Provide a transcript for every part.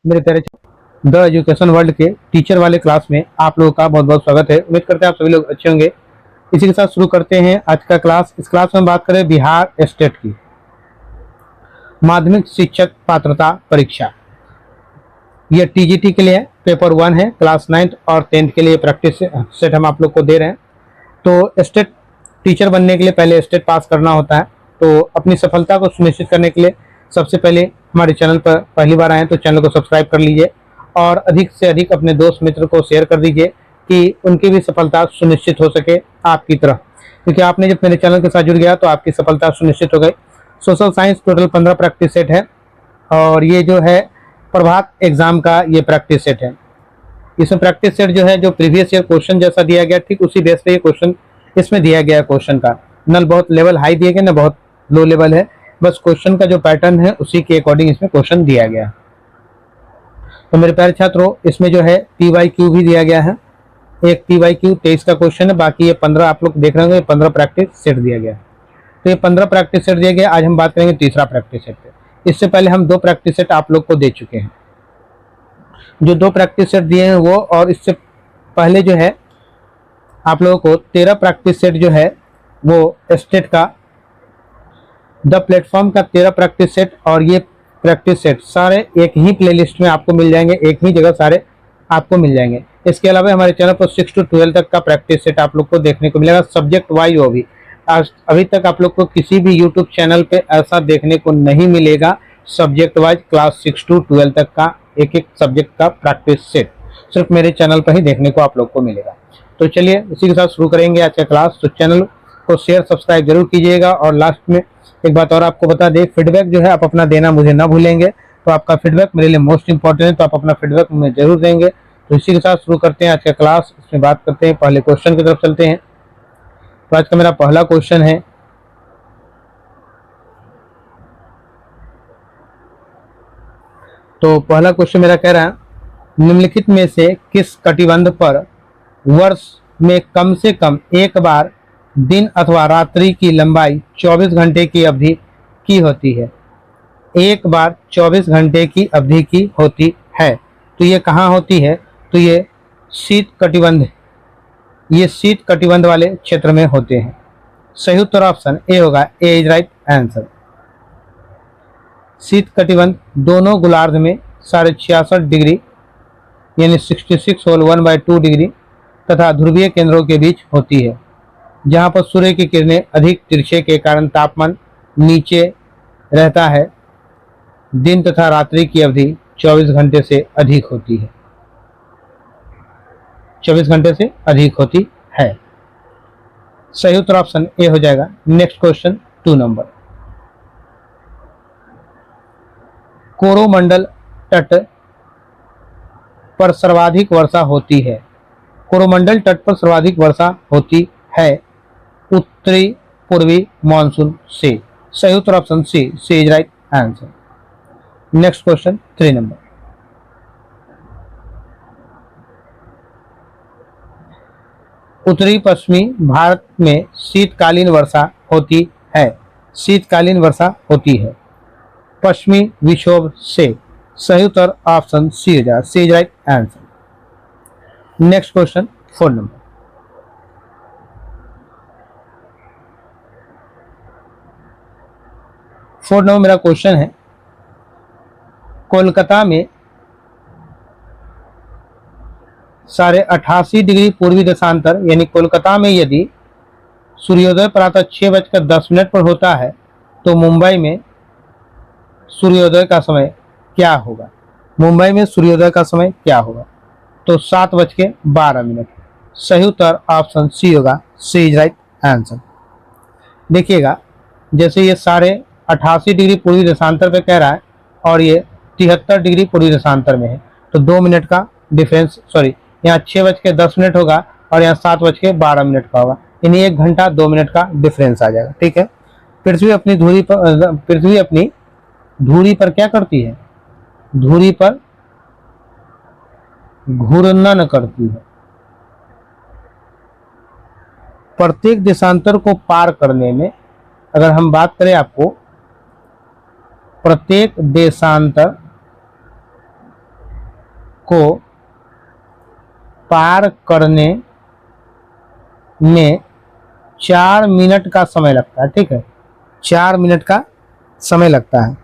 मेरे प्यारे the education world के टीचर वाले क्लास में आप लोगों का बहुत बहुत स्वागत है। उम्मीद करते हैं आप सभी लोग अच्छे होंगे। इसी के साथ शुरू करते हैं आज का क्लास। इस क्लास में हम बात करें बिहार स्टेट की माध्यमिक शिक्षक पात्रता परीक्षा। ये टीजीटी के लिए पेपर 1 है। क्लास 9th और 10th के लिए प्रैक्टिस सेट हम आप लोग को दे रहे हैं। तो स्टेट टीचर बनने के लिए पहले स्टेट पास करना होता है। तो अपनी सफलता को सुनिश्चित करने के लिए सबसे पहले हमारे चैनल पर पहली बार आए तो चैनल को सब्सक्राइब कर लीजिए और अधिक से अधिक अपने दोस्त मित्र को शेयर कर दीजिए कि उनकी भी सफलता सुनिश्चित हो सके आपकी तरह, क्योंकि आपने जब मेरे चैनल के साथ जुड़ गया तो आपकी सफलता सुनिश्चित हो गई। Social science total 15 practice set है और ये जो है प्रभात एग्जाम का ये प्रैक्टिस सेट है। इसमें प्रैक्टिस सेट जो है जो प्रीवियस ईयर क्वेश्चन जैसा दिया गया ठीक उसी बेस पे ये क्वेश्चन इसमें दिया गया क्वेश्चन का। न बहुत लेवल हाई दिए गए न बहुत लो लेवल है, बस क्वेश्चन का जो पैटर्न है उसी के अकॉर्डिंग इसमें क्वेश्चन दिया गया। तो मेरे प्यारे छात्रों, इसमें जो है PYQ भी दिया गया है। एक PYQ 23 का क्वेश्चन है, बाकी ये 15 आप लोग देख रहे होंगे 15 प्रैक्टिस सेट दिया गया। तो ये 15 प्रैक्टिस सेट दिया गया। आज हम बात करेंगे तीसरा प्रैक्टिस सेट पे। इससे पहले हम 2 प्रैक्टिस सेट आप लोग को दे चुके हैं। जो 2 प्रैक्टिस सेट दिए हैं वो, और इससे पहले जो है आप लोगों को 13 प्रैक्टिस सेट जो है वो स्टेट का द प्लेटफॉर्म का 13 प्रैक्टिस सेट और ये प्रैक्टिस सेट सारे एक ही प्लेलिस्ट में आपको मिल जाएंगे, एक ही जगह सारे आपको मिल जाएंगे। इसके अलावा हमारे चैनल पर 6 to 12 तक का प्रैक्टिस सेट आप लोग को देखने को मिलेगा, सब्जेक्ट वाइज। वो भी अभी तक आप लोग को किसी भी यूट्यूब चैनल पे ऐसा देखने को नहीं मिलेगा। सब्जेक्ट वाइज क्लास 6 to 12 तक का एक एक सब्जेक्ट का प्रैक्टिस सेट सिर्फ मेरे चैनल पर ही देखने को आप लोग को मिलेगा। तो चलिए इसी के साथ शुरू करेंगे आज का क्लास। तो चैनल को शेयर सब्सक्राइब जरूर कीजिएगा। और लास्ट में एक बात और आपको बता दें, फीडबैक जो है आप अपना देना मुझे ना भूलेंगे। तो आपका फीडबैक मेरे लिए मोस्ट इंपॉर्टेंट है, तो आप अपना फीडबैक मुझे जरूर देंगे। तो इसी के साथ शुरू करते हैं आज का क्लास। इसमें बात करते हैं, पहले क्वेश्चन की तरफ चलते हैं। तो आज का मेरा पहला क्वेश्चन है, तो पहला क्वेश्चन मेरा कह रहा है निम्नलिखित में से किस कटिबंध पर वर्ष में कम से कम एक बार दिन अथवा रात्रि की लंबाई 24 घंटे की अवधि की होती है। एक बार 24 घंटे की अवधि की होती है। तो ये कहाँ होती है? तो ये शीत कटिबंध, ये शीत कटिबंध वाले क्षेत्र में होते हैं। सही उत्तर ऑप्शन ए होगा, ए इज राइट आंसर। शीत कटिबंध दोनों गोलार्ध में 66.5 डिग्री यानी 66 होल 1/2 डिग्री तथा ध्रुवीय केंद्रों के बीच होती है, जहां पर सूर्य की किरणें अधिक तिरछे के कारण तापमान नीचे रहता है। दिन तथा रात्रि की अवधि 24 घंटे से अधिक होती है, 24 घंटे से अधिक होती है। सही उत्तर ऑप्शन ए हो जाएगा। Next question 2 number. कोरोमंडल तट पर सर्वाधिक वर्षा होती है। कोरोमंडल तट पर सर्वाधिक वर्षा होती है उत्तरी पूर्वी मानसून से। सही उत्तर option C is right answer. Next question 3 number. उत्तरी पश्चिमी भारत में शीतकालीन वर्षा होती है। शीतकालीन वर्षा होती है पश्चिमी विक्षोभ से। सही उत्तर option C is right answer. Next question 4 number. Fourth number मेरा क्वेश्चन है, कोलकाता में 88.5 डिग्री पूर्वी देशांतर यानी कोलकाता में यदि सूर्योदय प्रातः 6:10 पर होता है तो मुंबई में सूर्योदय का समय क्या होगा? मुंबई में सूर्योदय का समय क्या होगा? तो 7:12। सही उत्तर ऑप्शन सी होगा, सी इज राइट आंसर। देखिएगा, जैसे ये सारे 88 डिग्री पूर्वी देशांतर पे कह रहा है और ये 73 डिग्री पूर्वी देशांतर में है, तो 2 मिनट का डिफरेंस, सॉरी यहाँ 6:10 होगा और यहाँ 7:12 का होगा, यानी 1 घंटा 2 मिनट का डिफरेंस आ जाएगा। ठीक है। पृथ्वी अपनी धुरी पर क्या करती है? धुरी पर घूर्णन करती है। प्रत्येक देशांतर को पार करने में, अगर हम बात करें आपको, प्रत्येक देशांतर को पार करने में 4 मिनट का समय लगता है। ठीक है, 4 मिनट का समय लगता है।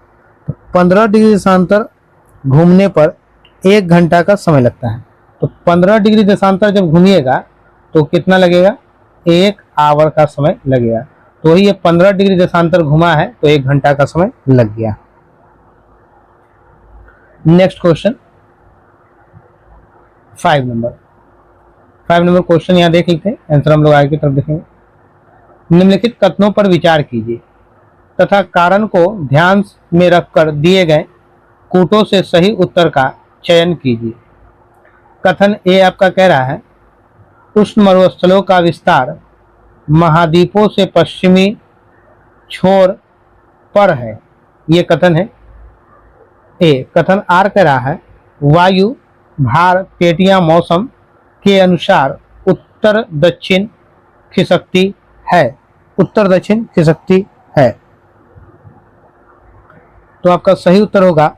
15 डिग्री देशांतर घूमने पर 1 घंटा का समय लगता है। तो 15 डिग्री देशांतर जब घूमिएगा तो कितना लगेगा, 1 आवर का समय लगेगा। तो ये 15 डिग्री देशांतर घुमा है तो 1 घंटा का समय लग गया। नेक्स्ट क्वेश्चन 5 नंबर क्वेश्चन यहाँ देख लेते हैं, आंसर हम लोग आगे की तरफ देखेंगे। निम्नलिखित कथनों पर विचार कीजिए तथा कारण को ध्यान में रखकर दिए गए कूटों से सही उत्तर का चयन कीजिए। कथन ए आपका कह रहा है उष्ण मरुस्थलों का विस्तार महाद्वीपों से पश्चिमी छोर पर है, ये कथन है ए। कथन आर कह रहा है वायु भार पेटियां मौसम के अनुसार उत्तर दक्षिण खिसकती है, उत्तर दक्षिण खिसकती है। तो आपका सही उत्तर होगा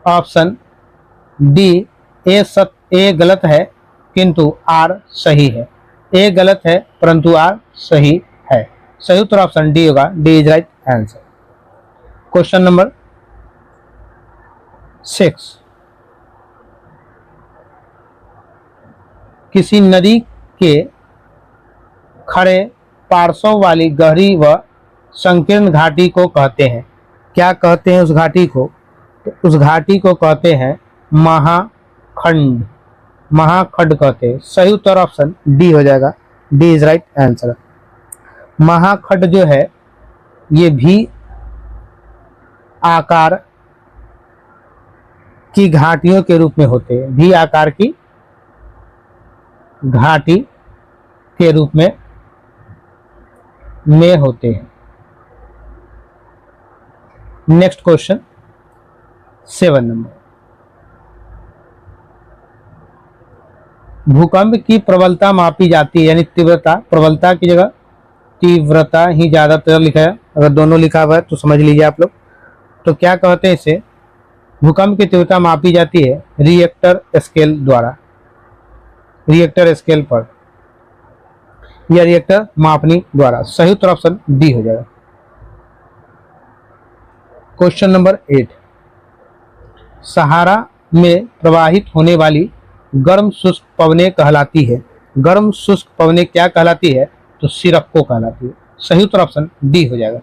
ऑप्शन डी, ए गलत है किंतु आर सही है। ए गलत है परंतु आर सही है। सही उत्तर ऑप्शन डी होगा, D is right answer. Question number 6, किसी नदी के खड़े पार्श्व वाली गहरी व संकीर्ण घाटी को कहते हैं, क्या कहते हैं उस घाटी को, तो उस घाटी को कहते हैं महाखंड, महाखंड कहते हैं। सही उत्तर ऑप्शन डी हो जाएगा, डी इज राइट आंसर। महाखंड जो है ये भी आकार की घाटियों के रूप में होते हैं, भी आकार की घाटी के रूप में होते हैं। नेक्स्ट क्वेश्चन 7 नंबर, भूकंप की प्रबलता मापी जाती है, यानी तीव्रता, प्रबलता की जगह तीव्रता ही ज्यादातर लिखा है, अगर दोनों लिखा हुआ है तो समझ लीजिए आप लोग। तो क्या कहते हैं इसे, भूकंप की तीव्रता मापी जाती है रिएक्टर स्केल द्वारा, रिएक्टर स्केल पर या रिएक्टर मापनी द्वारा। सही उत्तर ऑप्शन डी हो जाएगा। क्वेश्चन नंबर 8, सहारा में प्रवाहित होने वाली गर्म शुष्क पवनें कहलाती है, गर्म शुष्क पवनें क्या कहलाती है, तो सिरक्को कहलाती है। सही उत्तर ऑप्शन डी हो जाएगा।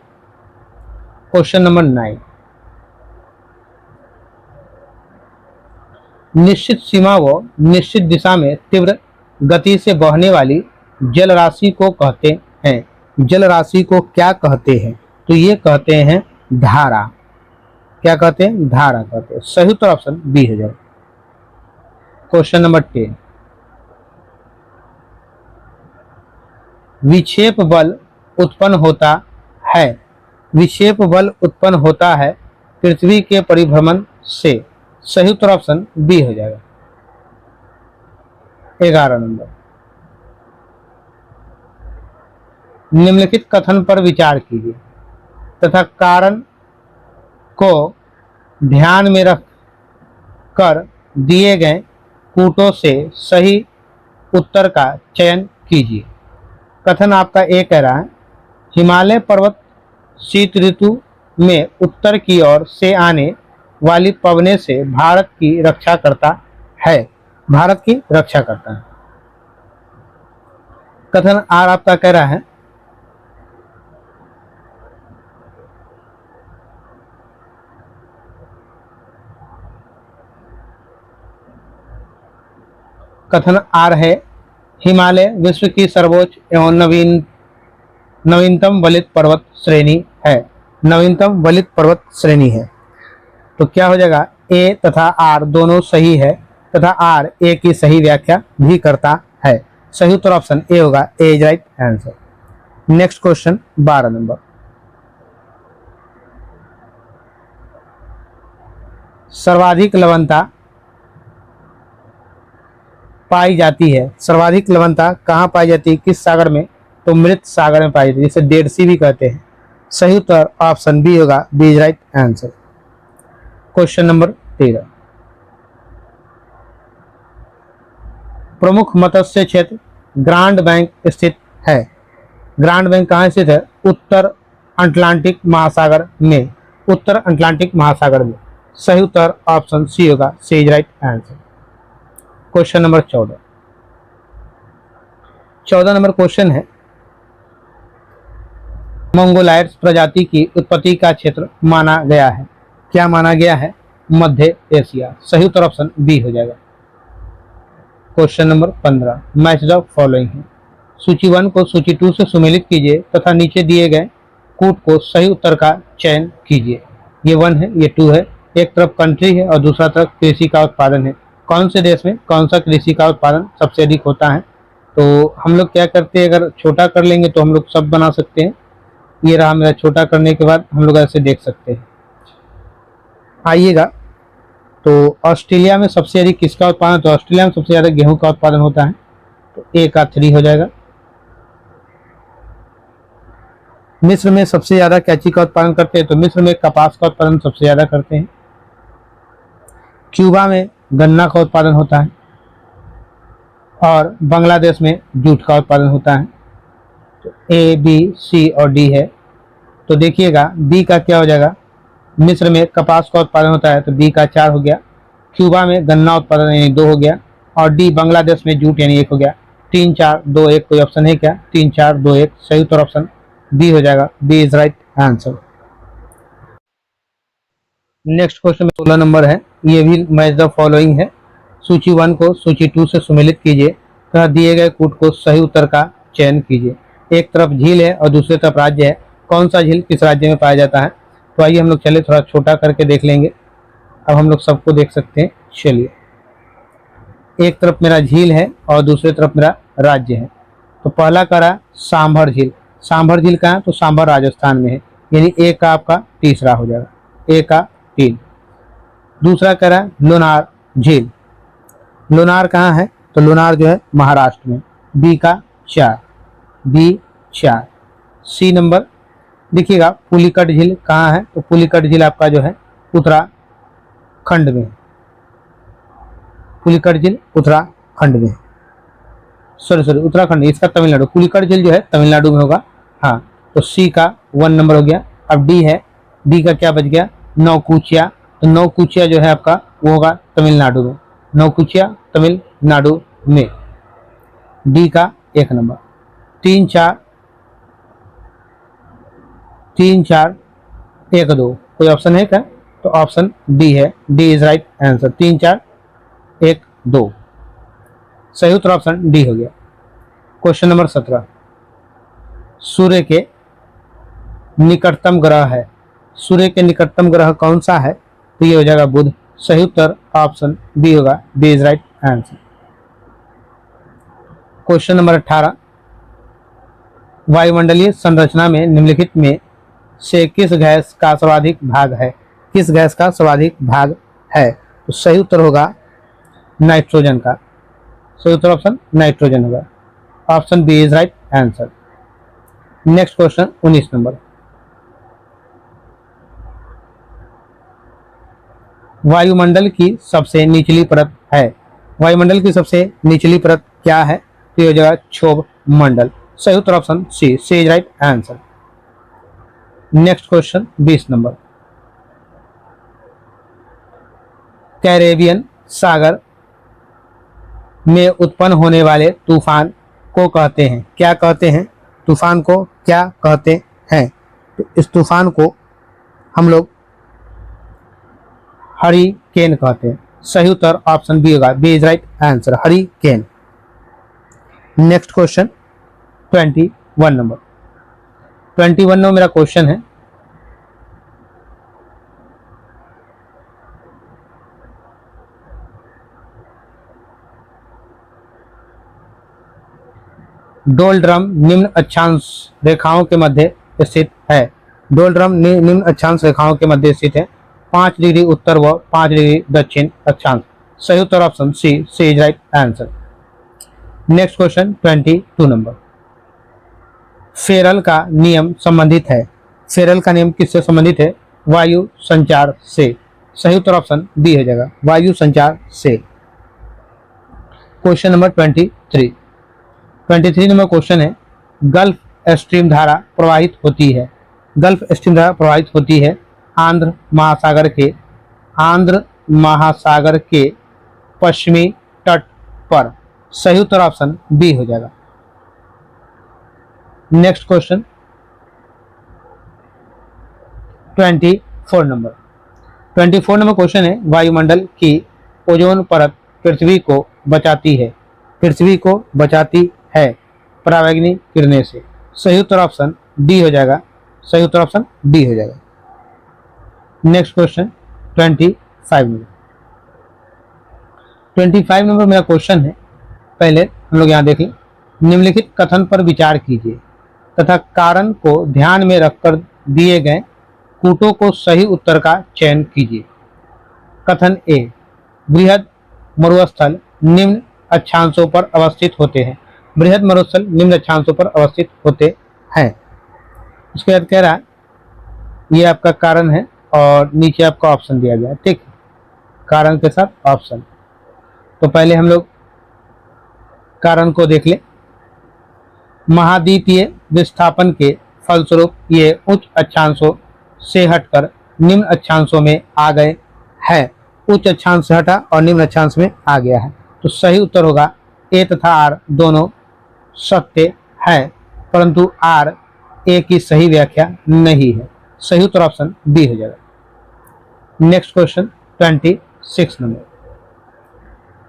क्वेश्चन नंबर 9, निश्चित सीमा व निश्चित दिशा में तीव्र गति से बहने वाली जल राशि को कहते हैं, जल राशि को क्या कहते हैं, तो ये कहते हैं धारा, क्या कहते हैं, धारा कहते हैं। सही उत्तर ऑप्शन बी हो जाएगा। क्वेश्चन नंबर 10, विक्षेप बल उत्पन्न होता है, विक्षेप बल उत्पन्न होता है पृथ्वी के परिभ्रमण से। सही उत्तर ऑप्शन बी हो जाएगा। 11 नंबर, निम्नलिखित कथन पर विचार कीजिए तथा कारण को ध्यान में रख कर दिए गए कूटों से सही उत्तर का चयन कीजिए। कथन आपका ए कह रहा है हिमालय पर्वत शीत ऋतु में उत्तर की ओर से आने वाली पवने से भारत की रक्षा करता है, भारत की रक्षा करता है। कथन आर आपका कह रहा है कथन आर है हिमालय विश्व की सर्वोच्च एवं नवीनतम वलित पर्वत श्रेणी है, नवीनतम वलित पर्वत श्रेणी है। तो क्या हो जाएगा, ए तथा आर दोनों सही है तथा आर ए की सही व्याख्या भी करता है। सही उत्तर ऑप्शन ए होगा, A is right answer. Next question 12 number, सर्वाधिक लवणता पाई जाती है, सर्वाधिक लवणता कहाँ पाई जाती है, किस सागर में, तो मृत सागर में पाई जाती है, जिसे डेड सी भी कहते हैं। सही उत्तर ऑप्शन बी होगा, B is right answer. Question number 13, प्रमुख मत्स्य क्षेत्र ग्रांड बैंक स्थित है। ग्रांड बैंक कहाँ स्थित है? उत्तर अटलांटिक महासागर में। उत्तर अटलांटिक महासागर में। सही उत्तर ऑप्शन सी होगा, C is right answer. Question number 14, 14 number question है, मंगोलायड्स प्रजाति की उत्पत्ति का क्षेत्र माना गया है। क्या माना गया है? मध्य एशिया। सही उत्तर ऑप्शन बी हो जाएगा। Question number 15, match the following है। सूची 1 को सूची 2 से सुमेलित कीजिए तथा नीचे दिए गए कूट को सही उत्तर का चयन कीजिए। ये 1 है, ये 2 है। एक तरफ कंट्री है और दूसरा तरफ कृषि का उत्पादन है। कौन से देश में कौन सा कृषि का उत्पादन सबसे अधिक होता है? तो हम लोग क्या करते हैं, अगर छोटा कर लेंगे तो हम लोग सब बना सकते हैं। ये रहा मेरा, छोटा करने के बाद हम लोग ऐसे देख सकते हैं। आइएगा, तो ऑस्ट्रेलिया में सबसे अधिक किसका उत्पादन? तो ऑस्ट्रेलिया में सबसे ज्यादा गेहूं का उत्पादन होता है, तो ए का 3 हो जाएगा। मिस्र में सबसे ज्यादा क्या चीज का उत्पादन करते हैं? तो मिस्र में कपास का उत्पादन सबसे ज्यादा करते हैं। क्यूबा में गन्ना का उत्पादन होता है और बांग्लादेश में जूट का उत्पादन होता है। तो ए, बी, सी और डी है। तो देखिएगा बी का क्या हो जाएगा? मिस्र में कपास का उत्पादन होता है, तो बी का 4 हो गया। क्यूबा में गन्ना उत्पादन यानी 2 हो गया, और डी बांग्लादेश में जूट यानी 1 हो गया। 3, 4, 2, 1 कोई ऑप्शन है क्या? 3, 4, 2, 1 सही उत्तर ऑप्शन बी हो जाएगा, B is right answer. Next question 16 number है, ये भी मैच द फॉलोइंग है। सूची 1 को सूची 2 से सुमेलित कीजिए तथा दिए गए कूट को सही उत्तर का चयन कीजिए। एक तरफ झील है और दूसरी तरफ राज्य है। कौन सा झील किस राज्य में पाया जाता है? तो आइए हम लोग चले थोड़ा छोटा करके देख लेंगे। अब हम लोग सबको देख सकते हैं। चलिए, एक तरफ मेरा झील है और दूसरी तरफ मेरा राज्य है। तो पहला करा सांभर झील। सांभर झील कहाँ है? तो सांभर राजस्थान में है, यानी ए का आपका तीसरा हो जाएगा, ए का 3। दूसरा करा लोनार झील। लोनार कहाँ है? तो लोनार जो है महाराष्ट्र में, बी का 4, बी 4। सी नंबर देखिएगा पुलिकट झील कहाँ है? तो पुलिकट झील आपका जो है उत्तराखंड में। पुलिकट झील उत्तराखंड में, सॉरी उत्तराखंड, इसका तमिलनाडु। पुलिकट झील जो है तमिलनाडु में होगा। हाँ, तो सी का 1 नंबर हो गया। अब डी है, डी का क्या बच गया? नौकुचिया। तो नौकुचिया जो है आपका वो होगा तमिलनाडु में, नौकुचिया तमिलनाडु में, डी का 1 नंबर। 3, 4, 3, 4, 1, 2 कोई ऑप्शन है क्या? तो ऑप्शन डी है, डी इज राइट आंसर। 3, 4, 1, 2 सही उत्तर ऑप्शन डी हो गया। क्वेश्चन नंबर 17, सूर्य के निकटतम ग्रह है। सूर्य के निकटतम ग्रह कौन सा है? तो ये हो जाएगा बुध। सही उत्तर ऑप्शन बी होगा, B is right answer. Question number 18, वायुमंडलीय संरचना में निम्नलिखित में से किस गैस का सर्वाधिक भाग है? किस गैस का सर्वाधिक भाग है? तो सही उत्तर होगा नाइट्रोजन का। सही उत्तर ऑप्शन नाइट्रोजन होगा, option B is right answer. Next question 19 number, वायुमंडल की सबसे निचली परत है। वायुमंडल की सबसे निचली परत क्या है? तो ये जगह क्षोभ मंडल। सही उत्तर option C, C is right answer. Next question 20 number, Caribbean सागर में उत्पन्न होने वाले तूफान को कहते हैं, क्या कहते हैं? तूफान को क्या कहते हैं? तो इस तूफान को हम लोग हरिकेन कहते हैं। सही उत्तर ऑप्शन बी होगा, B is right answer, hurricane. Next question 21 number, 21 number मेरा क्वेश्चन है, डोलड्रम निम्न अक्षांश रेखाओं के मध्य स्थित है। डोलड्रम निम्न अक्षांश रेखाओं के मध्य स्थित है। 5 डिग्री उत्तर व 5 डिग्री दक्षिण अक्षांश। सही उत्तर option C, C is right answer. Next question 22 number, Ferrel का नियम संबंधित है। फेरल का नियम किससे संबंधित है? वायु संचार से। सही उत्तर ऑप्शन बी हो जाएगा, वायु संचार से। क्वेश्चन नंबर 23 नंबर क्वेश्चन है, गल्फ स्ट्रीम धारा प्रवाहित होती है, गल्फ स्ट्रीम धारा प्रवाहित होती है आंध्र महासागर के पश्चिमी तट पर। सही उत्तर ऑप्शन बी हो जाएगा। नेक्स्ट क्वेश्चन 24 नंबर क्वेश्चन है, वायुमंडल की ओजोन परत पृथ्वी को बचाती है पराबैंगनी किरणें से। सही उत्तर ऑप्शन डी हो जाएगा, सही उत्तर ऑप्शन डी हो जाएगा। नेक्स्ट क्वेश्चन 25 नंबर मेरा क्वेश्चन है, पहले हम लोग यहाँ देखें। निम्नलिखित कथन पर विचार कीजिए तथा कारण को ध्यान में रखकर दिए गए कूटों को सही उत्तर का चयन कीजिए। कथन ए, बृहद मरुस्थल निम्न अक्षांशों पर अवस्थित होते हैं, बृहद मरुस्थल निम्न अक्षांशों पर अवस्थित होते हैं। उसके बाद कह रहा है ये आपका कारण है और नीचे आपका ऑप्शन दिया गया है, ठीक, कारण के साथ ऑप्शन। तो पहले हम लोग कारण को देख लें। महाद्वीपीय विस्थापन के फलस्वरूप ये उच्च अक्षांशों से हटकर निम्न अक्षांशों में आ गए हैं, उच्च अक्षांश से हटा और निम्न अक्षांश में आ गया है। तो सही उत्तर होगा ए तथा आर दोनों सत्य है, परंतु आर ए की सही व्याख्या नहीं है। सही उत्तर ऑप्शन बी हो जाएगा। Next question 26 number,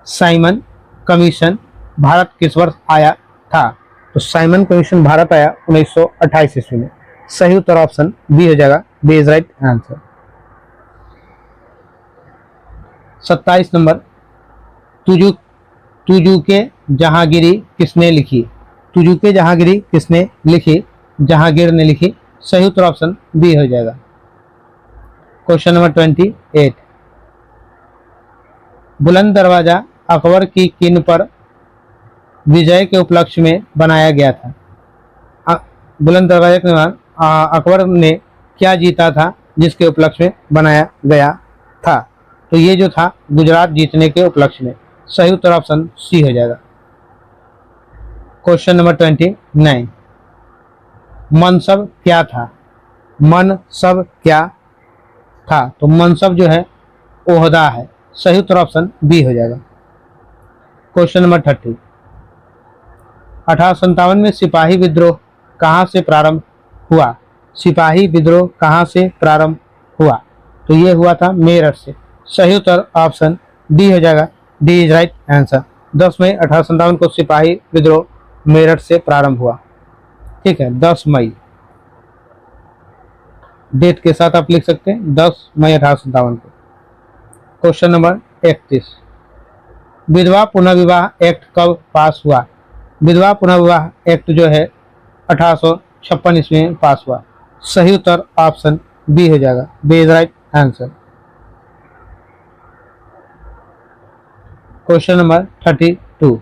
Simon commission Bharat किस वर्ष आया था? तो साइमन कमीशन भारत आया 1928 ईस्वी में। सही उत्तर ऑप्शन बी हो जाएगा, B is right answer. 27 number, Tuzuke Jahangiri किसने लिखी? तुजुके जहांगीरी किसने लिखी? जहांगीर ने लिखी। सही उत्तर ऑप्शन बी हो जाएगा। क्वेश्चन नंबर 28, बुलंद दरवाजा अकबर की किन पर विजय के उपलक्ष्य में बनाया गया था? बुलंद दरवाजा के निर्माण अकबर ने क्या जीता था जिसके उपलक्ष्य में बनाया गया था? तो ये जो था गुजरात जीतने के उपलक्ष्य में। सही उत्तर ऑप्शन सी हो जाएगा। क्वेश्चन नंबर 29, मनसब क्या था? मनसब क्या था? तो मनसब जो है ओहदा है। सही उत्तर ऑप्शन बी हो जाएगा। क्वेश्चन नंबर 30, 1857 में सिपाही विद्रोह कहाँ से प्रारंभ हुआ? सिपाही विद्रोह कहाँ से प्रारंभ हुआ? तो ये हुआ था मेरठ से। सही उत्तर ऑप्शन डी हो जाएगा, डी इज राइट आंसर। 10 मई 1857 को सिपाही विद्रोह मेरठ से प्रारंभ हुआ, ठीक है, 10 मई डेट के साथ आप लिख सकते हैं, 10 मई 1857 को। क्वेश्चन नंबर 31, विधवा पुनर्विवाह एक्ट कब पास हुआ? विधवा पुनर्विवाह एक्ट जो है 1856 ईस्वी में पास हुआ। सही उत्तर ऑप्शन बी हो जाएगा, B is right answer. Question number 32,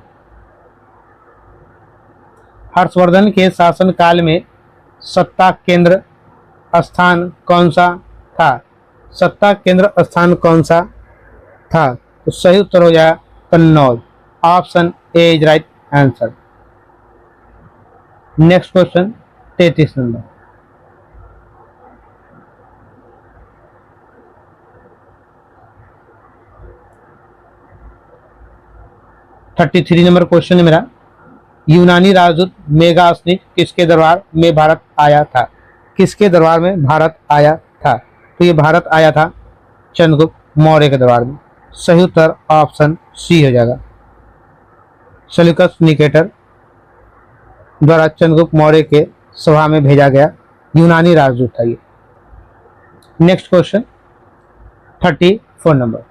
Harshavardhana के शासन काल में सत्ता केंद्र स्थान कौन सा था? सत्ता केंद्र स्थान कौन सा था? तो सही उत्तर हो जाएगा Kannauj. Option A is right answer. Next question 33 number, question है मेरा, यूनानी राजदूत मेगास्थनीज किसके दरबार में भारत आया था? किसके दरबार में भारत आया था? तो ये भारत आया था चंद्रगुप्त मौर्य के दरबार में। सही उत्तर ऑप्शन सी हो जाएगा। सेल्यूकस निकेटर द्वारा चंद्रगुप्त मौर्य के सभा में भेजा गया यूनानी राजदूत था ये। नेक्स्ट क्वेश्चन 34 नंबर,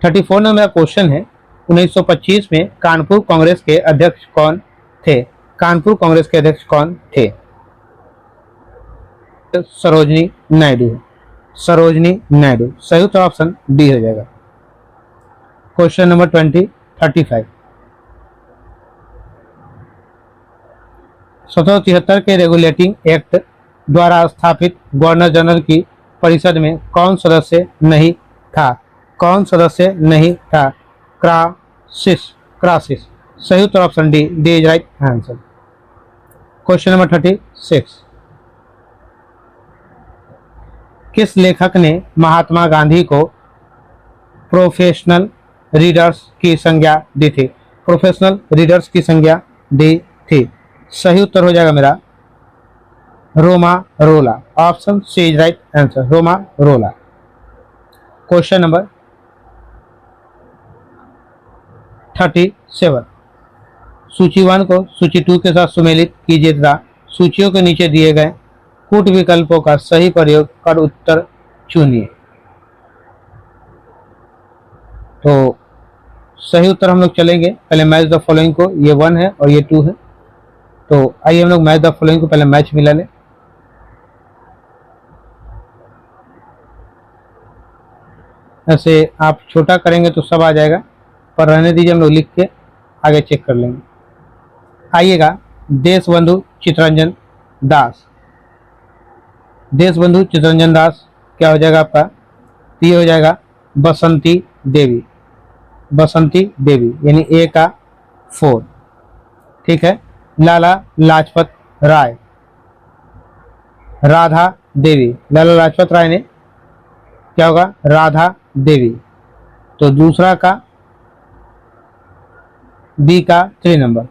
मेरा क्वेश्चन है, 1925 में कानपुर कांग्रेस के अध्यक्ष कौन थे? कानपुर कांग्रेस के अध्यक्ष कौन थे? सरोजनी नायडू। सरोजनी नायडू। सही उत्तर ऑप्शन डी हो जाएगा। क्वेश्चन नंबर 35, 1773 के रेगुलेटिंग एक्ट द्वारा स्थापित गवर्नर जनरल की परिषद में कौन सदस्य नहीं था? कौन सदस्य नहीं था? क्रासिस। क्रासिस। सही उत्तर option D, D is right answer. Question number 36। किस लेखक ने महात्मा गांधी को प्रोफेशनल रीडर्स की संज्ञा दी थी? प्रोफेशनल रीडर्स की संज्ञा दी थी। सही उत्तर हो जाएगा मेरा रोमा रोला। Option C is right answer, Romain रोला। Question number 37। सूची 1 को सूची 2 के साथ सुमेलित कीजिए तथा सूचियों के नीचे दिए गए कूट विकल्पों का सही प्रयोग कर उत्तर चुनिए। तो सही उत्तर हम लोग चलेंगे पहले मैच द फॉलोइंग को, ये 1 है और ये 2 है। तो आइए हम लोग मैच द फॉलोइंग को पहले मैच मिला लें। ऐसे आप छोटा करेंगे तो सब आ जाएगा, पर रहने दीजिए, हम लोग लिख के आगे चेक कर लेंगे। आइएगा, देशबंधु चित्तरंजन दास। देशबंधु चित्तरंजन दास क्या हो जाएगा आपका? ये हो जाएगा बसंती देवी। बसंती देवी यानी ए का 4। ठीक है। लाला लाजपत राय। राधा देवी। लाला लाजपत राय ने क्या होगा? राधा देवी। तो दूसरा का बी का 3 नंबर,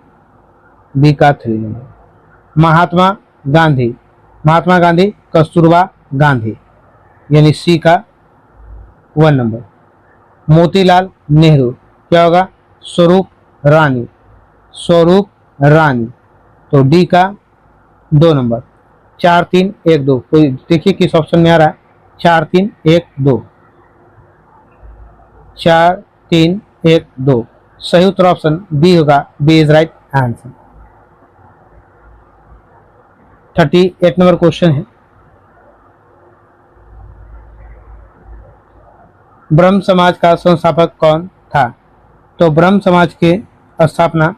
बी का 3 नंबर। महात्मा गांधी। महात्मा गांधी कस्तूरबा गांधी यानी सी का 1 नंबर। मोतीलाल नेहरू क्या होगा? स्वरूप रानी। स्वरूप रानी तो डी का 2 नंबर। 4 3 1 2। कोई देखिए किस ऑप्शन में आ रहा है? 4 3 1 2। 4 3 1 2। सही उत्तर ऑप्शन बी होगा, B is right answer. 38 number question है, ब्रह्म समाज का संस्थापक कौन था? तो ब्रह्म समाज के स्थापना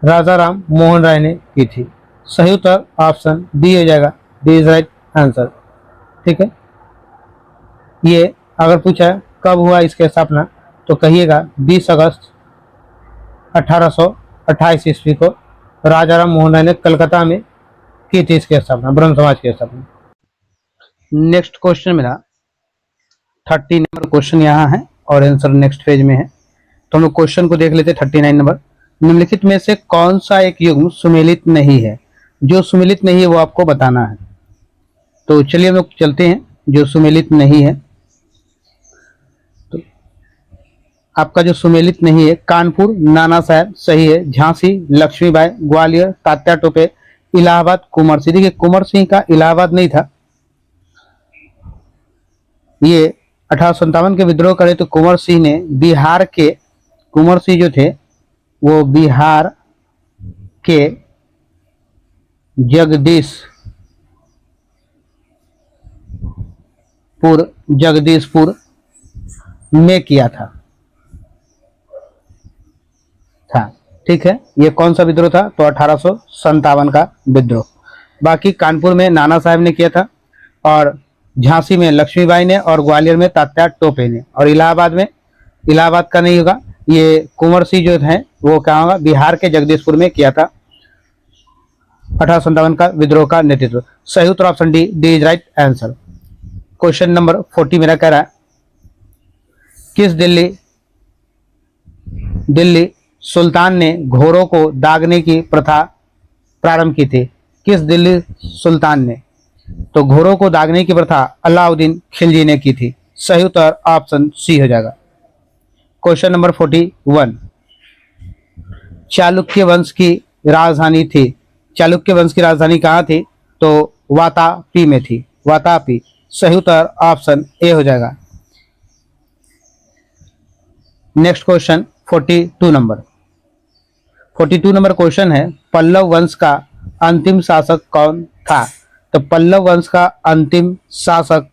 राजा राम मोहन राय ने की थी। सही उत्तर ऑप्शन डी हो जाएगा, डी इज राइट आंसर। ठीक है। ये अगर पूछा है कब हुआ इसकी स्थापना तो कहिएगा 20 अगस्त 1828 ईस्वी को राजा राम मोहन राय ने कलकत्ता में की थी इसकी स्थापना, ब्रह्म समाज की स्थापना। नेक्स्ट क्वेश्चन मेरा 30 नंबर क्वेश्चन यहाँ है और आंसर नेक्स्ट पेज में है। तो हम लोग क्वेश्चन को देख लेते हैं। 39 नंबर, निम्नलिखित में से कौन सा एक युग्म सुमेलित नहीं है? जो सुमेलित नहीं है वो आपको बताना है। तो चलिए हम लोग चलते हैं जो सुमेलित नहीं है। तो आपका जो सुमेलित नहीं है, कानपुर नाना साहब सही है, झांसी लक्ष्मीबाई, ग्वालियर तात्या टोपे, इलाहाबाद कुंवर सिंह। देखिए कुंवर सिंह का इलाहाबाद नहीं था, ये 1857 के विद्रोह करे तो कुंवर सिंह ने बिहार के, कुंवर सिंह जो थे वो बिहार के जगदीशपुर में किया था। ठीक है। ये कौन सा विद्रोह था? तो 1857 का विद्रोह। बाकी कानपुर में नाना साहब ने किया था और झांसी में लक्ष्मीबाई ने और ग्वालियर में तात्या टोपे ने, और इलाहाबाद में, इलाहाबाद का नहीं होगा, ये कुंवर सिंह जो है वो क्या होगा? बिहार के जगदीशपुर में किया था 1857 का विद्रोह का नेतृत्व। सही उत्तर option D, D is right answer. Question number 40 मेरा कह रहा है, किस दिल्ली सुल्तान ने घोड़ों को दागने की प्रथा प्रारंभ की थी? किस दिल्ली सुल्तान ने? तो घोड़ों को दागने की प्रथा अलाउद्दीन खिलजी ने की थी। सही उत्तर ऑप्शन सी हो जाएगा। क्वेश्चन नंबर 41, चालुक्य वंश की राजधानी थी। चालुक्य वंश की राजधानी कहाँ थी? तो वातापी में थी, वातापी। सही उत्तर ऑप्शन ए हो जाएगा। Next question 42 number. 42 number question है, पल्लव वंश का अंतिम शासक कौन था? तो पल्लव वंश का अंतिम शासक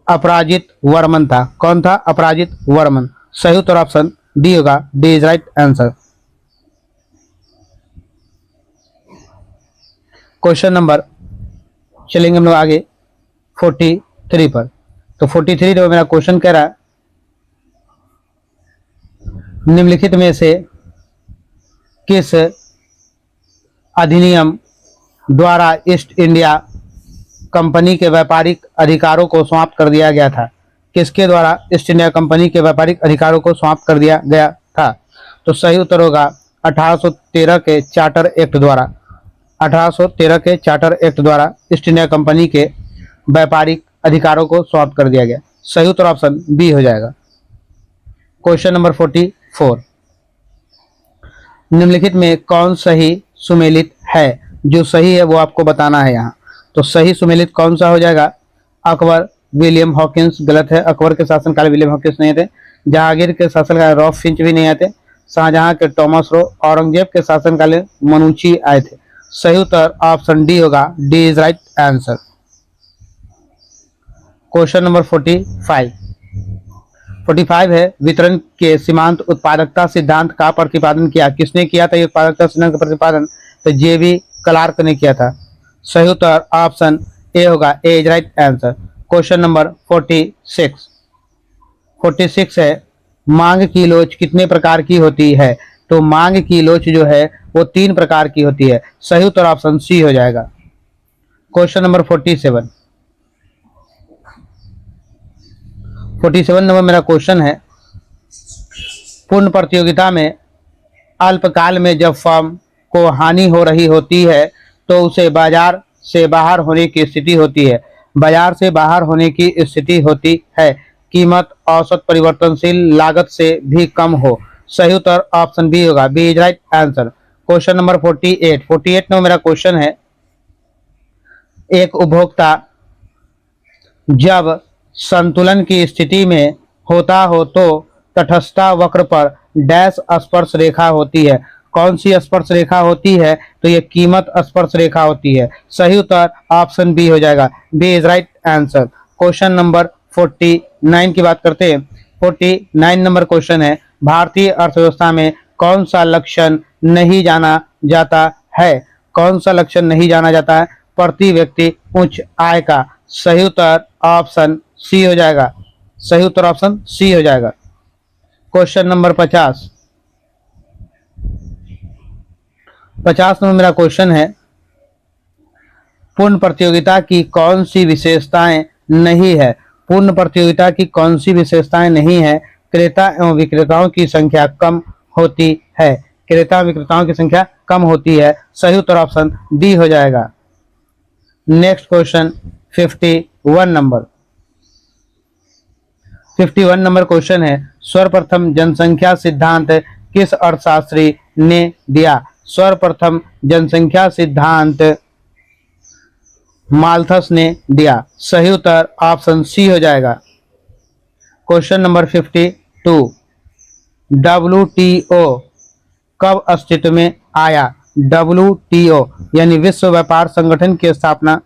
अपराजित वर्मन था। कौन था? अपराजित वर्मन। सही उत्तर ऑप्शन डी होगा, D is right answer. Question number, चलेंगे हम लोग आगे 43 पर। तो 43 जो मेरा क्वेश्चन कह रहा है, निम्नलिखित में से किस अधिनियम द्वारा ईस्ट इंडिया कंपनी के व्यापारिक अधिकारों को समाप्त कर दिया गया था? किसके द्वारा ईस्ट इंडिया कंपनी के व्यापारिक अधिकारों को समाप्त कर दिया गया था? तो सही उत्तर होगा 1813 के चार्टर एक्ट द्वारा। 1813 के चार्टर एक्ट द्वारा ईस्ट इंडिया कंपनी के व्यापारिक अधिकारों को समाप्त कर दिया गया। सही उत्तर ऑप्शन बी हो जाएगा। क्वेश्चन नंबर 44, निम्नलिखित में कौन सही सुमेलित है? जो सही है वो आपको बताना है यहाँ। तो सही सुमेलित कौन सा हो जाएगा? अकबर विलियम हॉकिंस गलत है। अकबर के शासनकाल विलियम हॉकिंस नहीं थे। जहांगीर के शासनकाल रॉफ फिंच भी नहीं आते। शाहजहां के टॉमस रो। औरंगजेब के शासनकाल मनुची आए थे। सही उत्तर ऑप्शन डी होगा। D is right answer. Question number 45 है, वितरण के सीमांत उत्पादकता सिद्धांत का प्रतिपादन किया? किसने किया था ये उत्पादकता सिद्धांत का प्रतिपादन? तो जेबी क्लार्क ने किया था। सही उत्तर ऑप्शन ए होगा। A is right answer. Question number 46 है, मांग की लोच कितने प्रकार की होती है? तो मांग की लोच जो है वो 3 प्रकार की होती है। सही उत्तर ऑप्शन सी हो जाएगा। क्वेश्चन नंबर 47 नंबर मेरा क्वेश्चन है, पूर्ण प्रतियोगिता में अल्पकाल में जब फर्म को हानि हो रही होती है तो उसे बाजार से बाहर होने की स्थिति होती है। बाजार से बाहर होने की स्थिति होती है, कीमत औसत परिवर्तनशील लागत से भी कम हो। सही उत्तर ऑप्शन बी होगा। B is right answer. Question number 48 में मेरा क्वेश्चन है, एक उपभोक्ता जब संतुलन की स्थिति में होता हो तो तटस्थता वक्र पर डैश स्पर्श रेखा होती है। कौन सी स्पर्श रेखा होती है? तो ये कीमत स्पर्श रेखा होती है। सही उत्तर ऑप्शन बी हो जाएगा। B is right answer. Question number 49 की बात करते हैं। 49 नंबर क्वेश्चन है, भारतीय अर्थव्यवस्था में कौन सा लक्षण नहीं जाना जाता है? कौन सा लक्षण नहीं जाना जाता है? प्रति व्यक्ति उच्च आय का। सही उत्तर ऑप्शन सी हो जाएगा। सही उत्तर ऑप्शन सी हो जाएगा। क्वेश्चन नंबर 50 नंबर मेरा क्वेश्चन है, पूर्ण प्रतियोगिता की कौन सी विशेषताएं नहीं है? पूर्ण प्रतियोगिता की कौन सी विशेषताएं नहीं है? क्रेता एवं विक्रेताओं की संख्या कम होती है। क्रेता विक्रेताओं की संख्या कम होती है। सही उत्तर ऑप्शन डी हो जाएगा। नेक्स्ट क्वेश्चन 51 नंबर क्वेश्चन है, सर्वप्रथम जनसंख्या सिद्धांत किस अर्थशास्त्री ने दिया? सर्वप्रथम जनसंख्या सिद्धांत माल्थस ने दिया। सही उत्तर ऑप्शन सी हो जाएगा। क्वेश्चन नंबर 52, WTO कब अस्तित्व में आया? WTO यानी विश्व व्यापार संगठन की स्थापना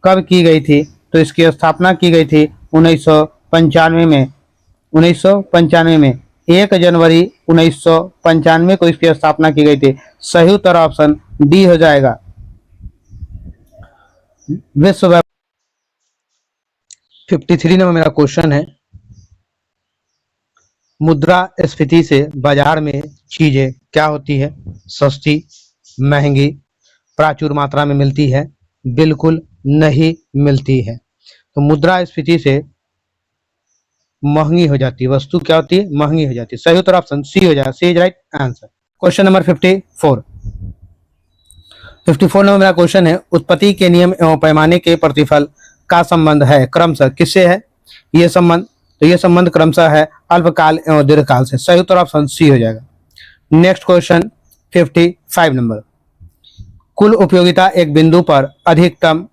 कब की गई थी? तो इसकी स्थापना की गई थी 1995 में। 1995 में 1 जनवरी 1995 को इसकी स्थापना की गई थी। सही उत्तर ऑप्शन डी हो जाएगा। विश्व व्यापार 53 नंबर मेरा क्वेश्चन है, मुद्रास्फीति से बाजार में चीजें क्या होती है? सस्ती, महंगी, प्रचुर मात्रा में मिलती है, बिल्कुल नहीं मिलती है। तो मुद्रास्फीति से महंगी हो जाती है वस्तु। क्या होती है? महंगी हो जाती है। सही उत्तर ऑप्शन सी हो जाएगा। C is right answer. Question number 54 number मेरा क्वेश्चन है, उत्पत्ति के नियम एवं पैमाने के प्रतिफल का संबंध है क्रमशः किससे है ये संबंध? तो ये संबंध क्रमशः है अल्पकाल एवं दीर्घकाल से। सही उत्तर ऑप्शन सी हो जाएगा। नेक्स्ट क्वेश्चन 55 नंबर, कुल उपयोगिता एक बिंदु पर अधिकतम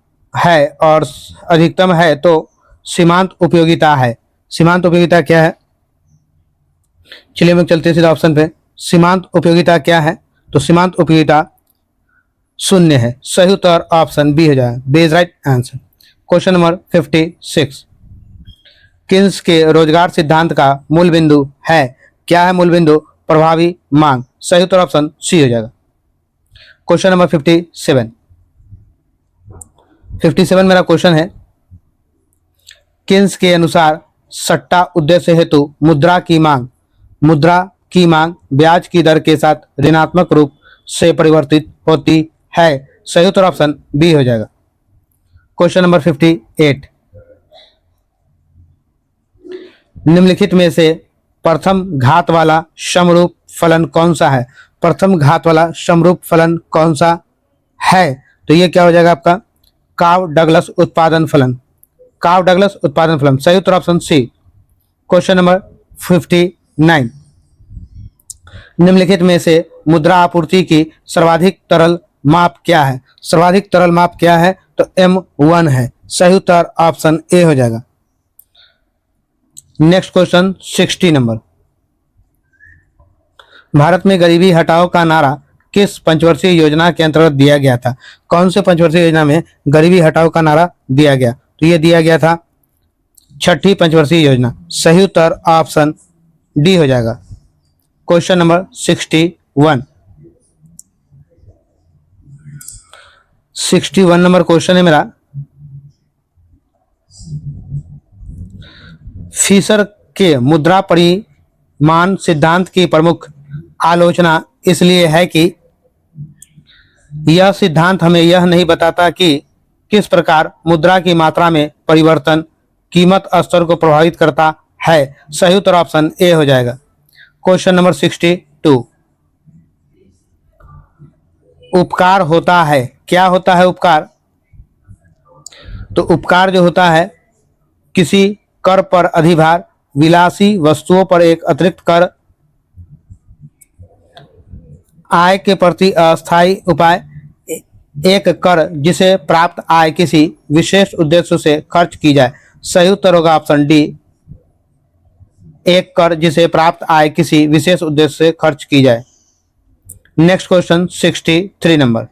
है तो सीमांत उपयोगिता है। सीमांत उपयोगिता क्या है? चलिए हम चलते हैं सीधा ऑप्शन पे। सीमांत उपयोगिता क्या है? तो सीमांत उपयोगिता 0 है। सही उत्तर ऑप्शन बी हो जाएगा। B is right answer. Question number 56, Keynes के रोजगार सिद्धांत का मूल बिंदु है? क्या है मूल बिंदु? प्रभावी मांग। सही उत्तर ऑप्शन सी हो जाएगा। क्वेश्चन नंबर 57, 57 मेरा क्वेश्चन है, किन्स के अनुसार सट्टा उद्देश्य हेतु मुद्रा की मांग ब्याज की दर के साथ ऋणात्मक रूप से परिवर्तित होती है। सही उत्तर ऑप्शन बी हो जाएगा। क्वेश्चन नंबर 58, निम्नलिखित में से प्रथम घात वाला समरूप फलन कौन सा है? प्रथम घात वाला समरूप फलन कौन सा है? तो ये क्या हो जाएगा आपका काव डगलस उत्पादन फलन। काव डगलस उत्पादन फलन सही उत्तर ऑप्शन सी। क्वेश्चन नंबर 59, निम्नलिखित में से मुद्रा आपूर्ति की सर्वाधिक तरल माप क्या है? सर्वाधिक तरल माप क्या है? तो M1 है। सही उत्तर ऑप्शन ए हो जाएगा। नेक्स्ट क्वेश्चन 60 नंबर, भारत में गरीबी हटाओ का नारा किस पंचवर्षीय योजना के अंतर्गत दिया गया था? कौन से पंचवर्षीय योजना में गरीबी हटाओ का नारा दिया गया? तो ये दिया गया था छठी पंचवर्षीय योजना। सही उत्तर ऑप्शन डी हो जाएगा। क्वेश्चन नंबर 61 नंबर क्वेश्चन है मेरा, फिशर के मुद्रा परिमाण सिद्धांत की प्रमुख आलोचना इसलिए है कि यह सिद्धांत हमें यह नहीं बताता कि किस प्रकार मुद्रा की मात्रा में परिवर्तन कीमत स्तर को प्रभावित करता है। सही उत्तर ऑप्शन ए हो जाएगा। क्वेश्चन नंबर 62, उपकार होता है, क्या होता है उपकार? तो उपकार जो होता है किसी कर पर अधिभार, विलासी वस्तुओं पर एक अतिरिक्त कर, आय के प्रति अस्थायी उपाय, एक कर जिसे प्राप्त आय किसी विशेष उद्देश्य से खर्च की जाए। सही उत्तर होगा ऑप्शन डी, एक कर जिसे प्राप्त आय किसी विशेष उद्देश्य से खर्च की जाए। नेक्स्ट क्वेश्चन 63 नंबर,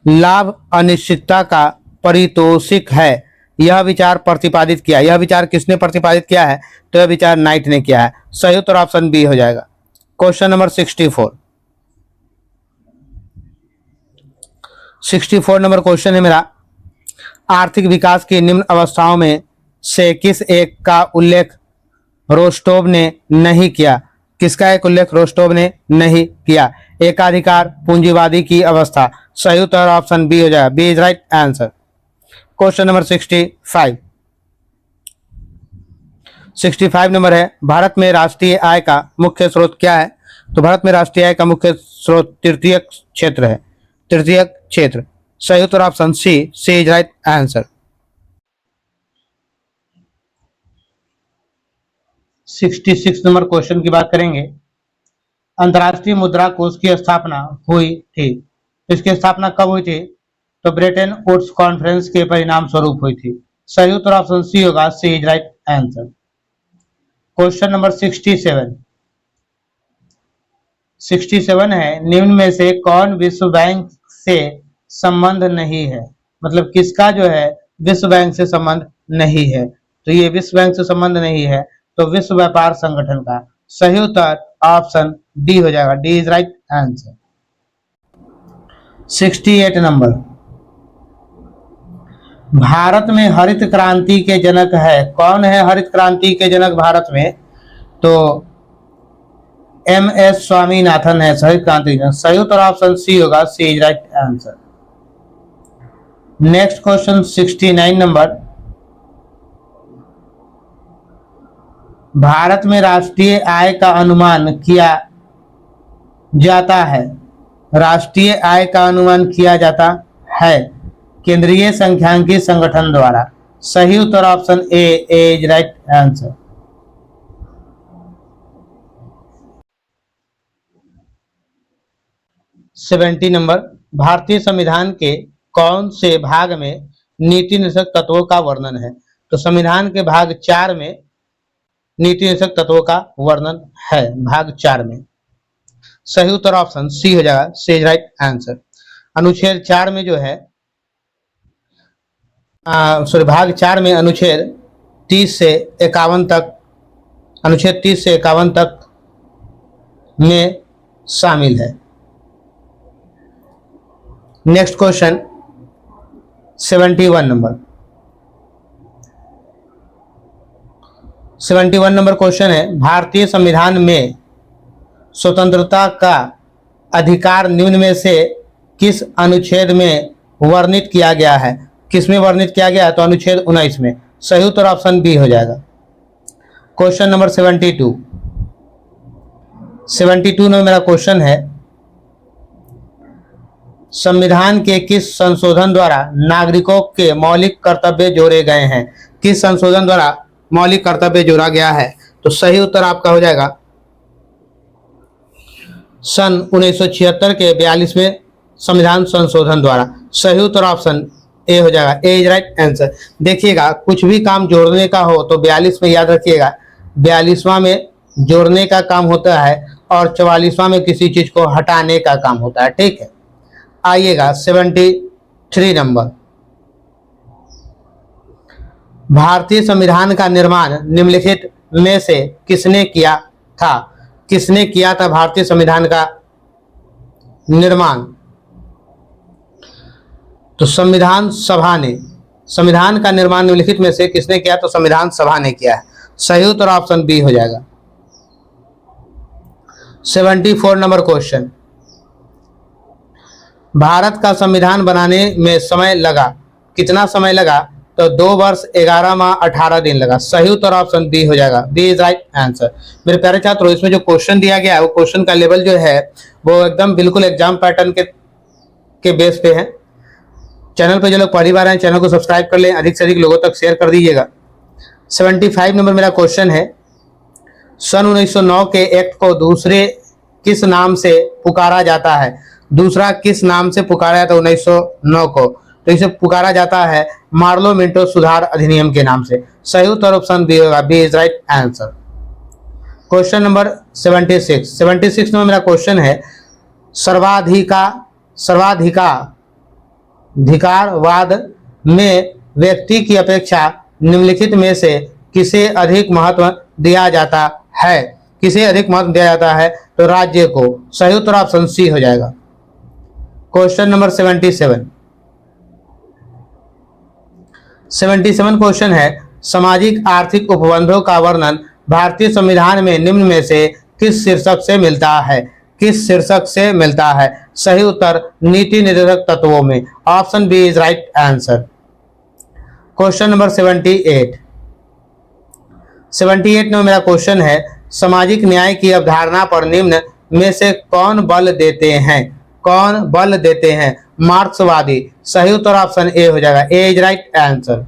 लाभ अनिश्चितता का परितोषिक है, यह विचार प्रतिपादित किया। यह विचार किसने प्रतिपादित किया है? तो यह विचार नाइट ने किया है। सही उत्तर ऑप्शन बी हो जाएगा। क्वेश्चन नंबर 64 नंबर क्वेश्चन है मेरा, आर्थिक विकास की निम्न अवस्थाओं में से किस एक का उल्लेख रोस्टोव ने नहीं किया? किसका एक उल्लेख रोस्टोव ने नहीं किया? एकाधिकार पूंजीवादी की अवस्था। सही उत्तर ऑप्शन बी हो जाएगा। B is right answer. Question number 65 number है, भारत में राष्ट्रीय आय का मुख्य स्रोत क्या है? तो भारत में राष्ट्रीय आय का मुख्य स्रोत तृतीय क्षेत्र है। तृतीय क्षेत्र। सही उत्तर option C is right answer. 66 number question की बात करेंगे, अंतर्राष्ट्रीय मुद्रा कोष की स्थापना हुई थी। इसकी स्थापना कब हुई थी? तो ब्रेटन वुड्स कॉन्फ्रेंस के परिणाम स्वरूप हुई थी। सही उत्तर ऑप्शन सी होगा। C is right answer. Question number 67 है, निम्न में से कौन विश्व बैंक से संबंध नहीं है? मतलब किसका जो है विश्व बैंक से संबंध नहीं है? तो ये विश्व बैंक से संबंध नहीं है तो विश्व व्यापार संगठन का। सही उत्तर ऑप्शन डी हो जाएगा। D is right answer. 68 number, Bharat में हरित क्रांति के जनक है। कौन है हरित क्रांति के जनक भारत में? तो MS स्वामीनाथन है हरित क्रांति जनक। सही उत्तर ऑप्शन सी होगा। C is right answer. Next question 69 number, Bharat में राष्ट्रीय आय का अनुमान किया जाता है। राष्ट्रीय आय का अनुमान किया जाता है केंद्रीय सांख्यिकी संगठन द्वारा। सही उत्तर option A is right answer. Seventy number, भारतीय संविधान के कौन से भाग में नीति निर्देशक तत्वों का वर्णन है? तो संविधान के भाग 4 में नीति निर्देशक तत्वों का वर्णन है, भाग 4 में। सही उत्तर ऑप्शन सी हो जाएगा। C is right answer. अनुच्छेद 4 में जो है भाग 4 में अनुच्छेद 30 से 51 तक, अनुच्छेद 30 से 51 तक में शामिल है। Next question 71 number. 71 number question है, भारतीय संविधान में स्वतंत्रता का अधिकार निम्न में से किस अनुच्छेद में वर्णित किया गया है? किस में वर्णित किया गया है? तो अनुच्छेद 19 में। सही उत्तर ऑप्शन बी हो जाएगा। Question number 72। 72 में मेरा क्वेश्चन है, संविधान के किस संशोधन द्वारा नागरिकों के मौलिक कर्तव्य जोड़े गए हैं? किस संशोधन द्वारा मौलिक कर्तव्य जोड़ा गया है? तो सही उत्तर आपका हो जाएगा सन 1976 के 42वें संविधान संशोधन द्वारा। सही उत्तर ऑप्शन ए हो जाएगा। A is right answer. देखिएगा, कुछ भी काम जोड़ने का हो तो 42 में याद रखिएगा, 42वां में जोड़ने का काम होता है और 44वां में किसी चीज को हटाने का काम होता है। ठीक है, आइएगा 73 नंबर। भारतीय संविधान का निर्माण निम्नलिखित में से किसने किया था? किसने किया था भारतीय संविधान का निर्माण? तो संविधान सभा ने। संविधान का निर्माण निम्नलिखित में से किसने किया? तो संविधान सभा ने किया है। सही उत्तर ऑप्शन बी हो जाएगा। 74 नंबर क्वेश्चन, भारत का संविधान बनाने में समय लगा, कितना समय लगा? तो 2 वर्ष 11 माह 18 दिन लगा। सही उत्तर ऑप्शन बी हो जाएगा। B is right answer. मेरे प्यारे छात्रों, इसमें जो क्वेश्चन दिया गया है वो क्वेश्चन का लेवल जो है वो एकदम बिल्कुल एग्जाम पैटर्न के बेस पे है। चैनल पे जो लोग पहली बार आए चैनल को सब्सक्राइब कर लें, अधिक से अधिक लोगों तक शेयर कर दीजिएगा। 75 नंबर मेरा क्वेश्चन है, सन 1909 के एक्ट को दूसरे किस नाम से पुकारा जाता है? दूसरा किस नाम से पुकारा जाता है 1909 को? तो इसे पुकारा जाता है मार्लो मिंटो सुधार अधिनियम के नाम से। सही उत्तर ऑप्शन बी होगा। B is right answer. Question number 76 में मेरा क्वेश्चन है, सर्वाधिकारवाद में व्यक्ति की अपेक्षा निम्नलिखित में से किसे अधिक महत्व दिया जाता है? किसे अधिक महत्व दिया जाता है? तो राज्य को। सही उत्तर ऑप्शन सी हो जाएगा। क्वेश्चन नंबर 77 क्वेश्चन है, सामाजिक आर्थिक उपबंधों का वर्णन भारतीय संविधान में निम्न में से किस शीर्षक से मिलता है? किस शीर्षक से मिलता है? सही उत्तर नीति निर्देशक तत्वों में। Option B is right answer. Question number 78 में मेरा क्वेश्चन है, सामाजिक न्याय की अवधारणा पर निम्न में से कौन बल देते हैं? कौन बल देते हैं? मार्क्सवादी। सही उत्तर ऑप्शन ए हो जाएगा। A is right answer.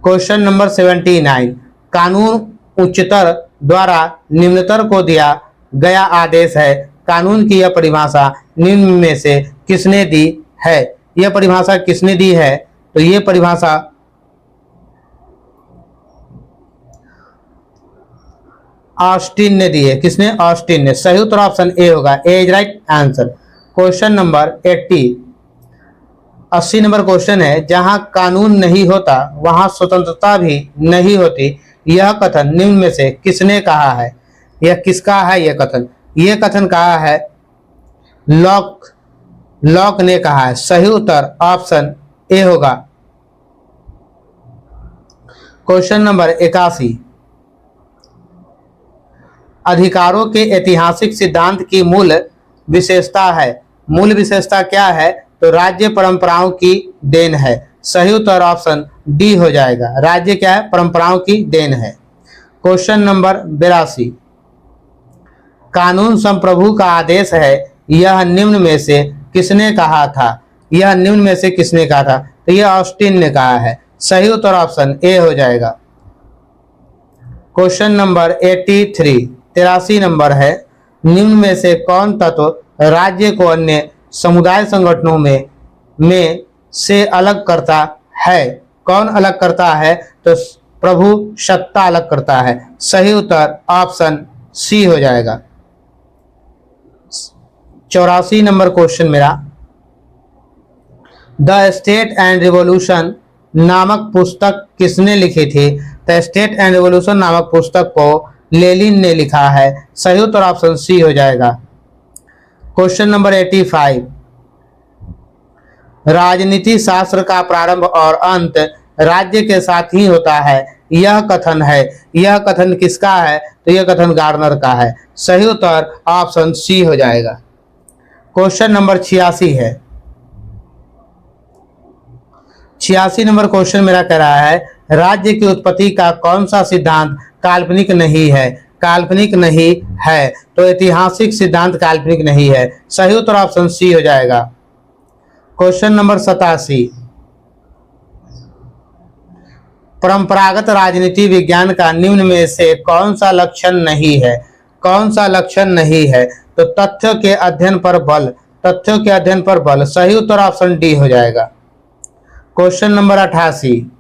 Question number 79, कानून उच्चतर द्वारा निम्नतर को दिया गया आदेश है। कानून की यह परिभाषा निम्न में से किसने दी है? यह परिभाषा किसने दी है? तो यह परिभाषा ऑस्टिन ने दी है। किसने? ऑस्टिन ने। सही उत्तर ऑप्शन ए होगा। A is right answer. Question number 80 number question है, जहां कानून नहीं होता वहां स्वतंत्रता भी नहीं होती, यह कथन निम्न में से किसने कहा है? यह किसका है यह कथन? यह कथन कहा है लॉक ने कहा है। सही उत्तर ऑप्शन ए होगा। क्वेश्चन नंबर 81, अधिकारों के ऐतिहासिक सिद्धांत की मूल विशेषता है। मूल विशेषता क्या है? तो राज्य परंपराओं की देन है। सही उत्तर ऑप्शन डी हो जाएगा। राज्य क्या है? परंपराओं की देन है। क्वेश्चन नंबर 82, कानून संप्रभु का आदेश है, यह निम्न में से किसने कहा था? यह निम्न में से किसने कहा था? तो यह ऑस्टिन ने कहा है। सही उत्तर ऑप्शन ए हो जाएगा। क्वेश्चन नंबर 83 नंबर है, निम्न में से कौन तत्व राज्य को अन्य समुदाय संगठनों में से अलग करता है? कौन अलग करता है? तो प्रभु सत्ता अलग करता है। सही उत्तर ऑप्शन सी हो जाएगा। 84 नंबर क्वेश्चन मेरा, द स्टेट एंड रिवॉल्यूशन नामक पुस्तक किसने लिखी थी? द स्टेट एंड रिवॉल्यूशन नामक पुस्तक को लेनिन ने लिखा है। सही उत्तर ऑप्शन सी हो जाएगा। क्वेश्चन नंबर 85, राजनीति शास्त्र का प्रारंभ और अंत राज्य के साथ ही होता है, यह कथन है। यह कथन किसका है? तो यह कथन गार्नर का है। सही उत्तर ऑप्शन सी हो जाएगा। क्वेश्चन नंबर 86 है। 86 नंबर क्वेश्चन मेरा कह रहा है, राज्य की उत्पत्ति का कौन सा सिद्धांत काल्पनिक नहीं है? काल्पनिक नहीं है, तो ऐतिहासिक सिद्धांत काल्पनिक नहीं है। सही उत्तर ऑप्शन सी हो जाएगा। क्वेश्चन नंबर 87, परंपरागत राजनीति विज्ञान का निम्न में से कौन सा लक्षण नहीं है? कौन सा लक्षण नहीं है? तो तथ्यों के अध्ययन पर बल, तथ्यों के अध्ययन पर बल। सही उत्तर ऑप्शन डी हो जाएगा। क्वेश्चन नंबर 88,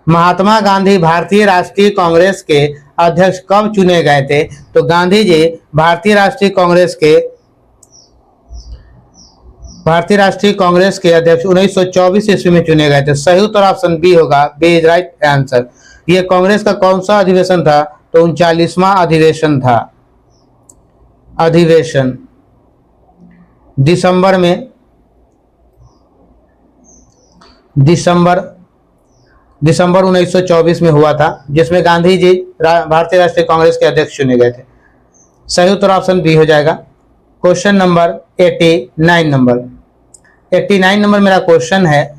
महात्मा गांधी भारतीय राष्ट्रीय कांग्रेस के अध्यक्ष कब चुने गए थे? तो गांधी जी भारतीय राष्ट्रीय कांग्रेस के अध्यक्ष 1924 ईस्वी में चुने गए थे। सही उत्तर ऑप्शन बी होगा, बी इज राइट आंसर। यह कांग्रेस का कौन सा अधिवेशन था? तो 39वां अधिवेशन था। अधिवेशन दिसंबर 1924 में हुआ था, जिसमें गांधी जी भारतीय राष्ट्रीय कांग्रेस के अध्यक्ष चुने गए थे। सही उत्तर ऑप्शन बी हो जाएगा। क्वेश्चन नंबर 89 नंबर मेरा क्वेश्चन है,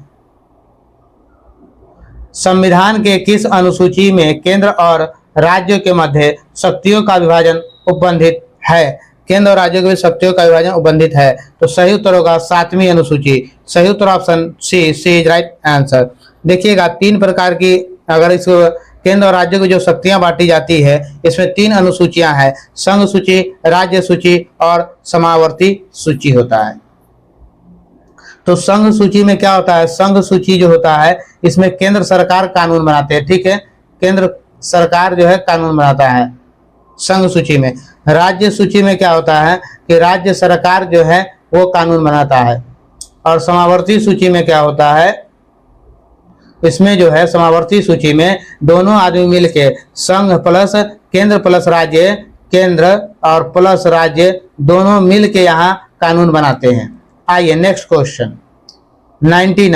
संविधान के किस अनुसूची में केंद्र और राज्यों के मध्य शक्तियों का विभाजन उपबंधित है? केंद्र और राज्यों के बीच शक्तियों का विभाजन उपबंधित है, तो सही उत्तर होगा 7वीं अनुसूची। सही उत्तर option C is right answer. देखिएगा, 3 प्रकार की, अगर इसको केंद्र और राज्यों की जो शक्तियां बांटी जाती है, इसमें 3 अनुसूचियां हैं, संघ सूची, राज्य सूची और समावर्ती सूची होता है। तो संघ सूची में क्या होता है? संघ सूची जो होता है, इसमें केंद्र सरकार कानून बनाते हैं, ठीक है, केंद्र सरकार जो है कानून बनाता है संघ सूची में। राज्य सूची में क्या होता है कि राज्य सरकार जो है वो कानून बनाता है। और समावर्ती सूची में क्या होता है? इसमें जो है समावर्ती सूची में दोनों आदमी मिलके, संघ प्लस केंद्र प्लस राज्य, केंद्र और प्लस राज्य दोनों मिलके यहाँ कानून बनाते हैं। आइए नेक्स्ट क्वेश्चन 90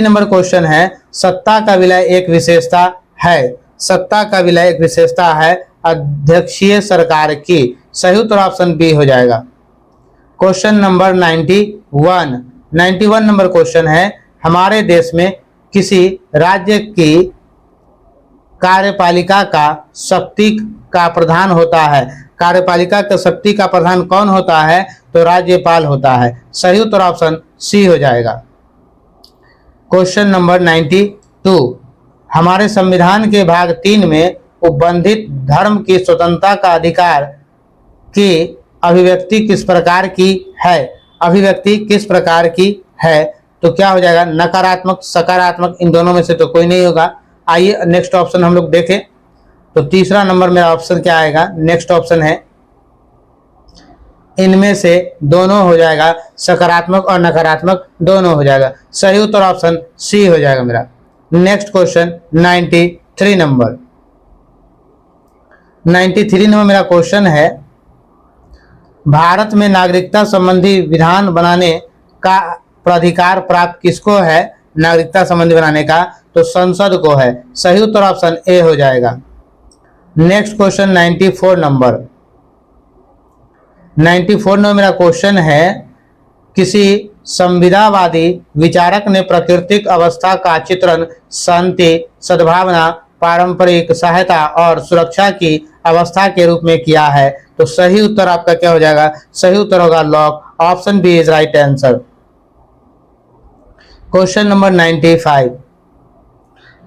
नंबर क्वेश्चन है, सत्ता का विलय एक विशेषता है। सत्ता का विलय एक विशेषता है अध्यक्षीय सरकार की। सही उत्तर ऑप्शन बी हो जाएगा। क्वेश्चन नंबर 91 नंबर क्वेश्चन है, हमारे देश में किसी राज्य की कार्यपालिका का शक्ति का प्रधान होता है। कार्यपालिका के शक्ति का प्रधान कौन होता है? तो राज्यपाल होता है। सही उत्तर ऑप्शन सी हो जाएगा। क्वेश्चन नंबर 92, हमारे संविधान के भाग 3 में उपबंधित धर्म की स्वतंत्रता का अधिकार की अभिव्यक्ति किस प्रकार की है? अभिव्यक्ति किस प्रकार की है? तो क्या हो जाएगा? नकारात्मक, सकारात्मक, इन दोनों में से तो कोई नहीं होगा। आइए नेक्स्ट ऑप्शन हम लोग देखें, तो तीसरा नंबर मेरा ऑप्शन क्या आएगा? नेक्स्ट ऑप्शन है, इनमें से दोनों हो जाएगा, सकारात्मक और नकारात्मक दोनों हो जाएगा। सही उत्तर ऑप्शन सी हो जाएगा मेरा। नेक्स्ट क्वेश्चन 93 नंबर मेरा क्वेश्चन है, भारत में नागरिकता संबंधी विधान बनाने का प्राधिकार प्राप्त किसको है? नागरिकता संबंधी बनाने का तो संसद को है। सही उत्तर ऑप्शन ए हो जाएगा। नेक्स्ट क्वेश्चन 94 नंबर मेरा क्वेश्चन है, किसी संविदावादी विचारक ने प्राकृतिक अवस्था का चित्रण शांति, सद्भावना, पारंपरिक सहायता और सुरक्षा की अवस्था के रूप में किया है। तो सही उत्तर आपका क्या हो जाएगा? सही उत्तर होगा lock, option B is right answer. Question number 95,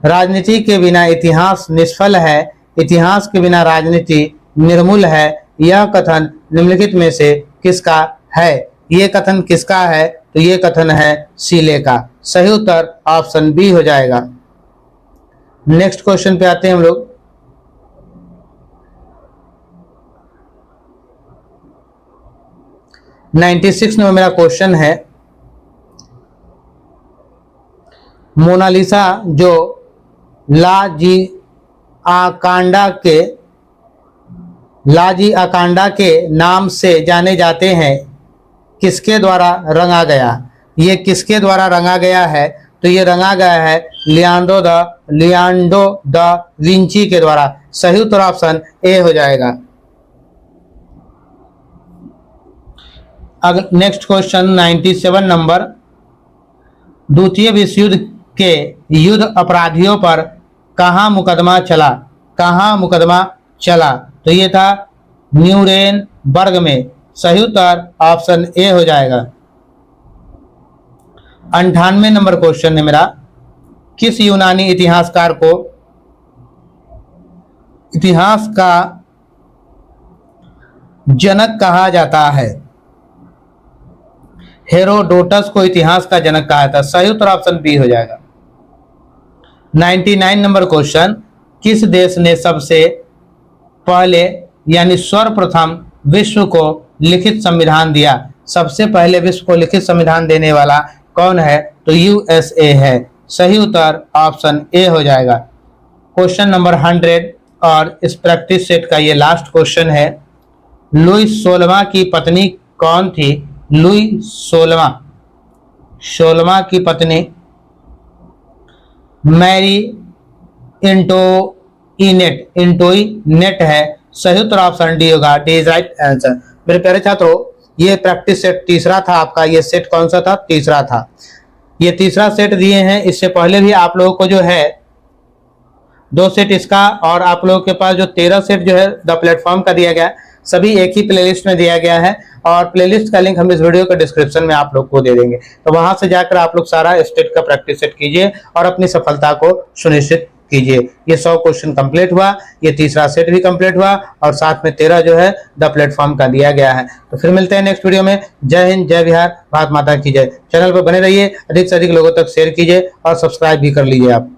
राजनीति के बिना इतिहास निष्फल है, इतिहास के बिना राजनीति निर्मूल है, यह कथन निम्नलिखित में से किसका है? ये कथन किसका है? तो ये कथन है सीले का। सही उत्तर ऑप्शन बी हो जाएगा। नेक्स्ट क्वेश्चन पे आते हैं हम लोग। नाइन्टी 96 नंबर मेरा क्वेश्चन है, मोनालिसा जो ला जी आकांडा के लाजी अकांडा के नाम से जाने जाते हैं, किसके द्वारा रंगा गया? ये किसके द्वारा रंगा गया है? तो ये रंगा गया है लियोनार्डो दा विंची के द्वारा। सही उत्तर ऑप्शन ए हो जाएगा। अगर नेक्स्ट क्वेश्चन 97 नंबर, द्वितीय विश्व युद्ध के युद्ध अपराधियों पर कहाँ मुकदमा चला? कहाँ मुकदमा चला? तो ये था न्यूरेमबर्ग में। सही उत्तर ऑप्शन ए हो जाएगा। 98 नंबर क्वेश्चन है मेरा, किस यूनानी इतिहासकार को इतिहास का जनक कहा जाता है? हेरोडोटस को इतिहास का जनक कहा था। सही उत्तर ऑप्शन बी हो जाएगा। 99 नंबर क्वेश्चन, किस देश ने सबसे पहले यानी सर्वप्रथम विश्व को लिखित संविधान दिया? सबसे पहले विश्व को लिखित संविधान देने वाला कौन है? तो यूएसए है। सही उत्तर ऑप्शन ए हो जाएगा। क्वेश्चन नंबर 100 और इस प्रैक्टिस सेट का ये लास्ट क्वेश्चन है। लुई 16वां की पत्नी कौन थी? लुई 16वां की पत्नी मैरी इंटोइनेट है। सही उत्तर ऑप्शन डी होगा। D is right answer. मेरे प्यारे छात्रों, ये प्रैक्टिस सेट तीसरा था आपका। ये सेट कौन सा था? तीसरा था। ये तीसरा सेट दिए हैं। इससे पहले भी आप लोगों को जो है 2 सेट इसका और आप लोगों के पास जो 13 सेट जो है द प्लेटफॉर्म का दिया गया है, सभी एक ही प्लेलिस्ट में दिया गया है और प्लेलिस्ट का लिंक हम इस वीडियो के डिस्क्रिप्शन में आप लोग को दे देंगे। तो वहां से जाकर आप लोग सारा स्टेट का प्रैक्टिस सेट कीजिए और अपनी सफलता को सुनिश्चित कीजिए। ये 100 क्वेश्चन कंप्लीट हुआ, ये तीसरा सेट भी कंप्लीट हुआ और साथ में 13 जो है द प्लेटफॉर्म का दिया गया है। तो फिर मिलते हैं नेक्स्ट वीडियो में। जय हिंद, जय बिहार, भारत माता की जय। चैनल पर बने रहिए, अधिक से अधिक लोगों तक शेयर कीजिए और सब्सक्राइब भी कर लीजिए आप।